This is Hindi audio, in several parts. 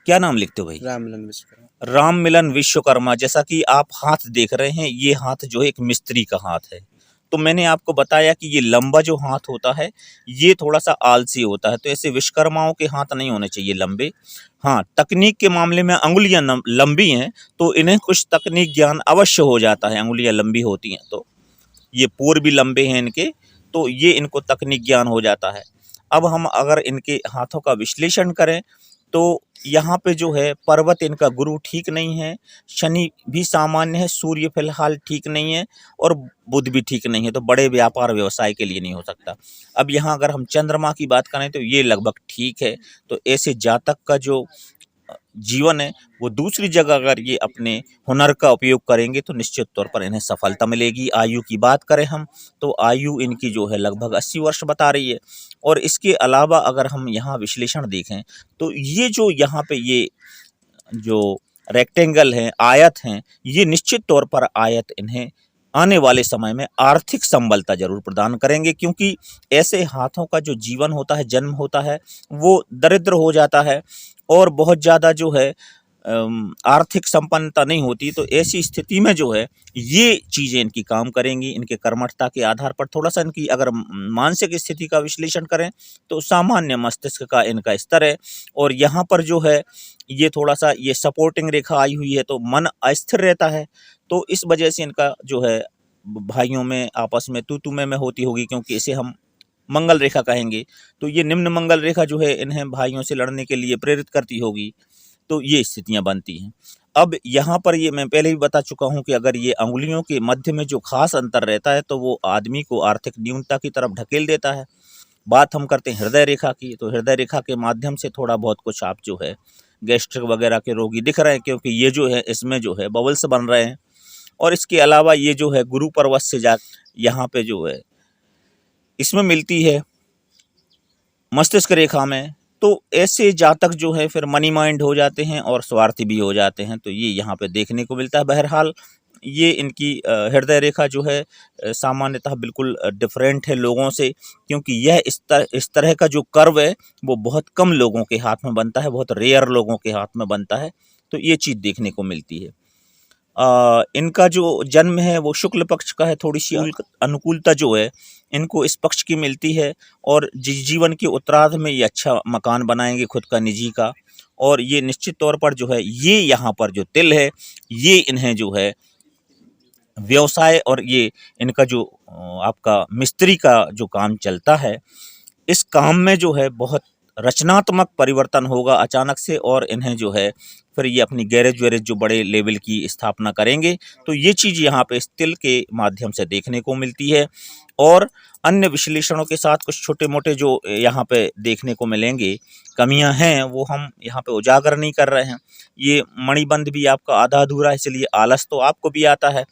क्या नाम लिखते हो भाई? राम मिलन विश्वकर्मा। राम मिलन विश्वकर्मा। जैसा कि आप हाथ देख रहे हैं, ये हाथ जो है एक मिस्त्री का हाथ है। तो मैंने आपको बताया कि ये लंबा जो हाथ होता है, ये थोड़ा सा आलसी होता है, तो ऐसे विश्वकर्माओं के हाथ नहीं होने चाहिए लंबे। हाँ, तकनीक के मामले में अंगुलियां लंबी हैं, तो इन्हें कुछ तकनीक ज्ञान अवश्य हो जाता है। अंगुलियां लंबी होती हैं तो ये पोर भी लंबे हैं इनके, तो ये इनको तकनीक ज्ञान हो जाता है। अब हम अगर इनके हाथों का विश्लेषण करें, तो यहाँ पे जो है पर्वत इनका गुरु ठीक नहीं है, शनि भी सामान्य है, सूर्य फिलहाल ठीक नहीं है और बुध भी ठीक नहीं है, तो बड़े व्यापार व्यवसाय के लिए नहीं हो सकता। अब यहाँ अगर हम चंद्रमा की बात करें तो ये लगभग ठीक है। तो ऐसे जातक का जो जीवन है वो दूसरी जगह अगर ये अपने हुनर का उपयोग करेंगे तो निश्चित तौर पर इन्हें सफलता मिलेगी। आयु की बात करें हम, तो आयु इनकी जो है लगभग 80 वर्ष बता रही है। और इसके अलावा अगर हम यहाँ विश्लेषण देखें, तो ये जो यहाँ पे ये जो रेक्टेंगल हैं, आयत हैं, ये निश्चित तौर पर आयत इन्हें आने वाले समय में आर्थिक संबलता जरूर प्रदान करेंगे, क्योंकि ऐसे हाथों का जो जीवन होता है, जन्म होता है, वो दरिद्र हो जाता है और बहुत ज़्यादा जो है आर्थिक संपन्नता नहीं होती। तो ऐसी स्थिति में जो है ये चीज़ें इनकी काम करेंगी। इनके कर्मठता के आधार पर थोड़ा सा इनकी अगर मानसिक स्थिति का विश्लेषण करें तो सामान्य मस्तिष्क का इनका स्तर है। और यहाँ पर जो है ये थोड़ा सा ये सपोर्टिंग रेखा आई हुई है, तो मन अस्थिर रहता है। तो इस वजह से इनका जो है भाइयों में आपस में तू में होती होगी, क्योंकि इसे हम मंगल रेखा कहेंगे। तो ये निम्न मंगल रेखा जो है इन्हें भाइयों से लड़ने के लिए प्रेरित करती होगी। तो ये स्थितियां बनती हैं। अब यहाँ पर ये मैं पहले ही बता चुका हूँ कि अगर ये अंगुलियों के मध्य में जो खास अंतर रहता है तो वो आदमी को आर्थिक न्यूनता की तरफ ढकेल देता है। बात हम करते हैं हृदय रेखा की, तो हृदय रेखा के माध्यम से थोड़ा बहुत कुछ आप जो है गैस्ट्रिक वगैरह के रोगी दिख रहे हैं, क्योंकि ये जो है इसमें जो है बबल्स बन रहे हैं। और इसके अलावा ये जो है गुरु पर्वत से जा यहाँ पे जो है इसमें मिलती है मस्तिष्क रेखा में। तो ऐसे जातक जो है फिर मनी माइंड हो जाते हैं और स्वार्थी भी हो जाते हैं, तो ये यहाँ पे देखने को मिलता है। बहरहाल ये इनकी हृदय रेखा जो है सामान्यतः बिल्कुल डिफरेंट है लोगों से, क्योंकि यह इस तरह का जो कर्व है वो बहुत कम लोगों के हाथ में बनता है, बहुत रेयर लोगों के हाथ में बनता है। तो ये चीज़ देखने को मिलती है। इनका जो जन्म है वो शुक्ल पक्ष का है। थोड़ी सी अनुकूलता जो है इनको इस पक्ष की मिलती है, और जीवन के उत्तरार्ध में ये अच्छा मकान बनाएंगे खुद का निजी का। और ये निश्चित तौर पर जो है ये यहाँ पर जो तिल है ये इन्हें जो है व्यवसाय और ये इनका जो आपका मिस्त्री का जो काम चलता है, इस काम में जो है बहुत रचनात्मक परिवर्तन होगा अचानक से, और इन्हें जो है फिर ये अपनी गैरेज वैरेज जो बड़े लेवल की स्थापना करेंगे। तो ये चीज़ यहाँ पे इस तिल के माध्यम से देखने को मिलती है। और अन्य विश्लेषणों के साथ कुछ छोटे मोटे जो यहाँ पे देखने को मिलेंगे कमियां हैं, वो हम यहाँ पे उजागर नहीं कर रहे हैं। ये मणिबंध भी आपका आधा अधूरा है, इसलिए आलस तो आपको भी आता है।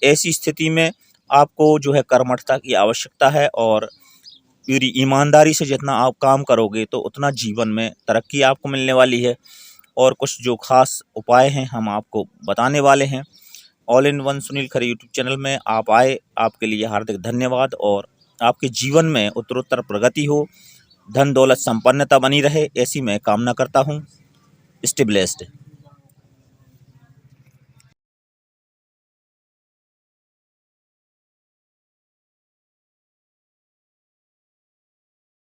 ऐसी स्थिति में आपको जो है कर्मठता की आवश्यकता है, और पूरी ईमानदारी से जितना आप काम करोगे तो उतना जीवन में तरक्की आपको मिलने वाली है। और कुछ जो खास उपाय हैं हम आपको बताने वाले हैं। All in one Sunil Khare YouTube channel में आप आए, आपके लिए हार्दिक धन्यवाद। और आपके जीवन में उत्तरोत्तर प्रगति हो, धन दौलत संपन्नता बनी रहे, ऐसी मैं कामना करता हूँ। Stay blessed.